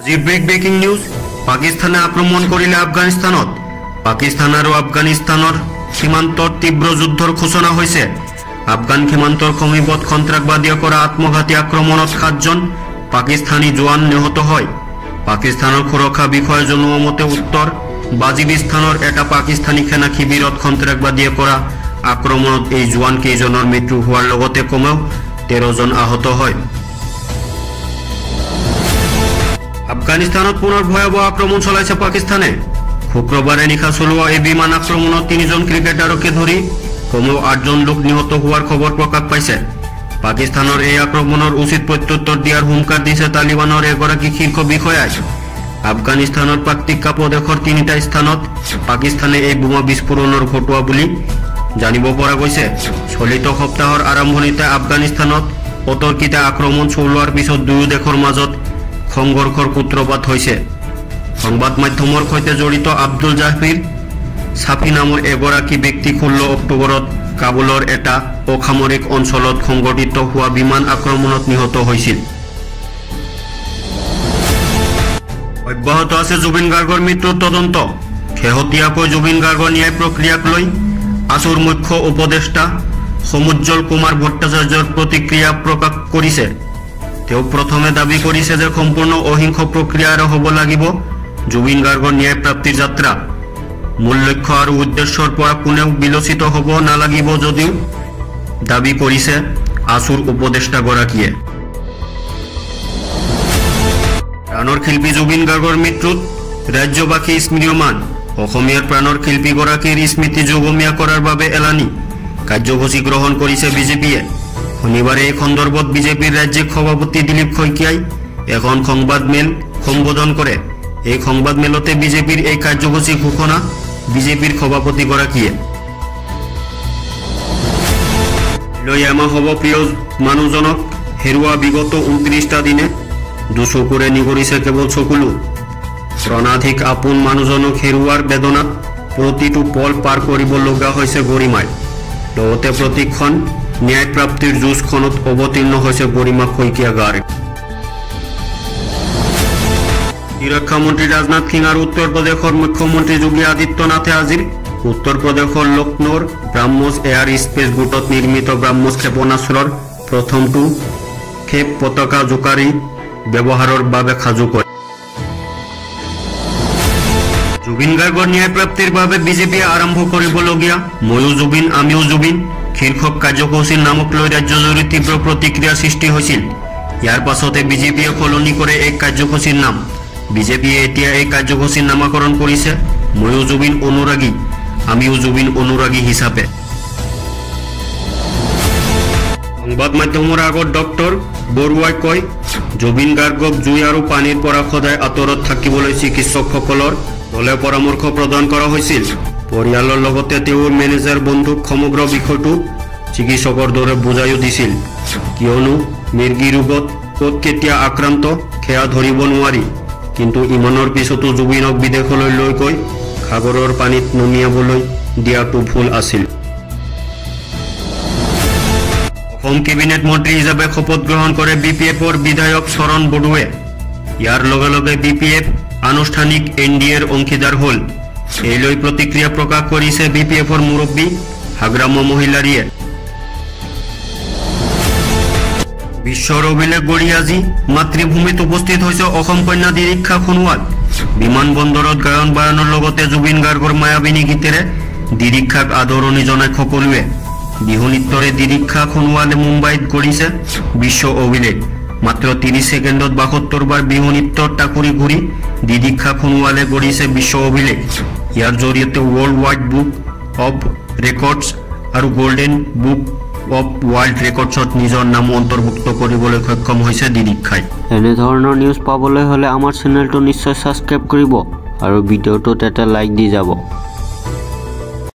আজি breaking news পাকিস্তানে আক্ৰমণ কৰিলে আফগানিস্তানত পাকিস্তান আৰু আফগানিস্তানৰ সীমান্তৰ তীব্ৰ যুদ্ধৰ ঘোষণা হৈছে আফগান সীমান্তৰ সমীপত সন্ত্ৰাসবাদীয়ে কৰা আত্মঘাতী আক্ৰমণত 7জন পাকিস্তানী জোৱান নিহত হয় পাকিস্তানৰ সুৰক্ষা বিষয়ে জনোৱা মতে উত্তৰ বাজিবিস্তানৰ এটা পাকিস্তানী সেনা শিবিৰত সন্ত্ৰাসবাদীয়ে কৰা আক্ৰমণত এই জোৱান কেইজনৰ মৃত্যু হোৱাৰ লগতে কমেও 13 জন আহত হয় আফগানিস্তানত পুনৰ ভয়াবহ আক্ৰমণ চলাইছে পাকিস্তানে শুক্ৰবাৰে নিশা চলোৱা এই বিমান আক্ৰমণত 3জন ক্ৰিকেটাৰকে ধৰি কমেও 8জন লোক নিহত হোৱাৰ খবৰ প্ৰকাশ পাইছে পাকিস্তানৰ এই আক্ৰমণৰ উচিত প্ৰত্যুত্তৰ দিয়াৰ হুমকাৰ দিছে তালিবানৰ এগৰাকী শীৰ্ষ বিষয়াই আফগানিস্তানৰ পাক্তিকা প্ৰদেশৰ 3টা স্থানত পাকিস্তানে এই বোমা বিস্ফোৰণৰ ঘটোৱা বুলি জানিব পৰা গৈছে চলিত সপ্তাহৰ আৰম্ভণিতে আফগানিস্তানত অতৰ্কিত আক্ৰমণ চলোৱাৰ পিছত দুয়ো দেশৰ মাজত সংঘৰ্ষৰ সূত্ৰপাত হৈছে সংবাদ মাধ্যমৰ সৈতে জড়িত আব্দুল জাহিৰ সাফি নামৰ এগৰাকী ব্যক্তি 16 অক্টোবৰত কাবুলৰ এটা অসামৰিক অঞ্চলত সংঘটিত হোৱা বিমান আক্ৰমণত নিহত হৈছিল অব্যাহত আছে জুবিন গাৰ্গৰ মৃত্যুৰ তদন্ত শেহতীয়াকৈ জুবিন গাৰ্গৰ ন্যায় প্ৰক্ৰিয়াক লৈ আসুৰ মুখ্য উপদেষ্টা সমুজ্জ্বল কুমাৰ ভট্টাচাৰ্যৰ প্ৰতিক্ৰিয়া প্ৰকাশ কৰিছে তেওঁ প্ৰথমে দাবী কৰিছে যে সম্পূৰ্ণ অহিংস প্ৰক্ৰিয়াৰ হ'ব লাগিব জুবিন গাৰ্গৰ ন্যায় প্ৰাপ্তিৰ যাত্ৰা মূল লক্ষ্য আৰু উদ্দেশ্যৰ পৰা কোনেও বিলচিত হ'ব নালাগিব যদিও দাবী কৰিছে আসুৰ উপদেষ্টাগৰাকীয়ে প্ৰাণৰ শিল্পী জুবিন গাৰ্গৰ মৃত্যুত ৰাজ্যবাসী স্মৃয়মান অসমীয়াৰ প্ৰাণৰ শিল্পীগৰাকীৰ স্মৃতি যোগমীয়া কৰাৰ বাবে এলানি কাৰ্যসূচী গ্ৰহণ কৰিছে বিজেপিয়ে শনিবাৰে এই সন্দৰ্ভত বিজেপিৰ ৰাজ্যিক সভাপতি দিলীপ শইকীয়াই এখন সংবাদমেল সম্বোধন কৰে এই সংবাদমেলতে বিজেপিৰ এই কাৰ্যসূচী ঘোষণা বিজেপিৰ সভাপতিগৰাকীয়ে লৈ এমাহ হ'ব প্ৰিয় মানুহজনক হেৰুৱা বিগত 29টা দিনে দুচকুৰে নিগৰিছে কেৱল চকুলো প্ৰণাধিক আপোন মানুহজনক হেৰুৱাৰ বেদনাত প্ৰতিটো পল পাৰ কৰিব লগা হৈছে গৰিমাই লগতে প্ৰতিক্ষণ ন্যায় প্ৰাপ্তিৰ যুঁজখনত অৱতীৰ্ণ হৈছে গৰিমা শইকীয়া গাৰ্গ প্ৰতিৰক্ষা মন্ত্ৰী ৰাজনাথ সিং আৰু উত্তৰ প্ৰদেশৰ মুখ্যমন্ত্ৰী যোগী আদিত্যনাথে আজিৰ উত্তৰ প্ৰদেশৰ লক্ষ্ণৌৰ ব্ৰাহ্মছ এয়াৰ স্পেচ গোটত নিৰ্মিত ব্ৰাহ্মছ ক্ষেপণাস্ত্ৰৰ প্ৰথমটো ক্ষেপ পতাকা জোকাৰি ব্যৱহাৰৰ বাবে সাজু কৰে জুবিন গাৰ্গৰ ন্যায় প্ৰাপ্তিৰ বাবে বিজেপিয়ে আৰম্ভ কৰিবলগীয়া ময়ো জুবিন আমিও জুবিন শীৰ্ষক কাৰ্যসূচীৰ নামক লৈ ৰাজ্যজুৰি তীব্ৰ প্ৰতিক্ৰিয়া সৃষ্টি হৈছিল ইয়াৰ পাছতে বিজেপিয়ে সলনি কৰে এই কাৰ্যসূচীৰ নাম বিজেপিয়ে এতিয়া এই কাৰ্যসূচীৰ নামকৰণ কৰিছে ময়ো জুবিন অনুৰাগী আমিও জুবিন অনুৰাগী হিচাপে সংবাদ মাধ্যমৰ আগত ডক্টৰ বৰুৱাই কয় জুবিন গাৰ্গক জুই আৰু পানীৰ পৰা সদায় আঁতৰত থাকিবলৈ চিকিৎসকসকলৰ দলে পৰামৰ্শ প্ৰদান কৰা হৈছিল পৰিয়ালৰ লগতে তেওঁৰ মেনেজাৰ বন্ধুক সমগ্ৰ বিষয়টো চিকিৎসকৰ দৰে বুজাইও দিছিল কিয়নো মিৰ্গী ৰোগত ক'ত কেতিয়া আক্ৰান্ত সেয়া ধৰিব নোৱাৰি কিন্তু ইমানৰ পিছতো জুবিনক বিদেশলৈ লৈ গৈ সাগৰৰ পানীত নমিয়াবলৈ দিয়াটো ভুল আছিল অসম কেবিনেট মন্ত্ৰী হিচাপে শপত গ্ৰহণ কৰে বিপিএফৰ বিধায়ক চৰণ বড়োৱে ইয়াৰ লগে লগে বিপিএফ আনুষ্ঠানিক এনডিএৰ অংশীদাৰ হ'ল এই লৈ প্ৰতিক্ৰিয়া প্ৰকাশ কৰিছে বিপিএফৰ মুৰব্বী হাগ্ৰাম্য মহিলাৰীয়ে বিশ্বৰ অভিলেখ গঢ়ি আজি মাতৃভূমিত উপস্থিত হৈছে অসম কন্যা দিৰীক্ষা সোণোৱাল বিমানবন্দৰত গায়ন বায়নৰ লগতে জুবিন গাৰ্গৰ মায়াবিনী গীতেৰে দিৰীক্ষাক আদৰণি জনাই সকলোৱে বিহু নৃত্যৰে দিৰীক্ষা সোণোৱালে মুম্বাইত গঢ়িছে বিশ্ব অভিলেখ মাত্ৰ 30 ছেকেণ্ডত 72 বাৰ বিহু নৃত্যৰ টাকুৰি ঘূৰি দিৰীক্ষা সোণোৱালে গঢ়িছে বিশ্ব অভিলেখ ইয়াৰ জৰিয়তে world wide book of records আৰু গোল্ডেন বুক অফ ৱৰ্ল্ড ৰেকৰ্ডছত নিজৰ নাম অন্তৰ্ভুক্ত কৰিবলৈ সক্ষম হৈছে দিৰীক্ষাই এনে ধৰণৰ নিউজ পাবলৈ হ'লে আমাৰ চেনেলটো নিশ্চয় সাবস্ক্ৰাইব কৰিব আৰু ভিডিঅ'টোত এটা লাইক দি যাব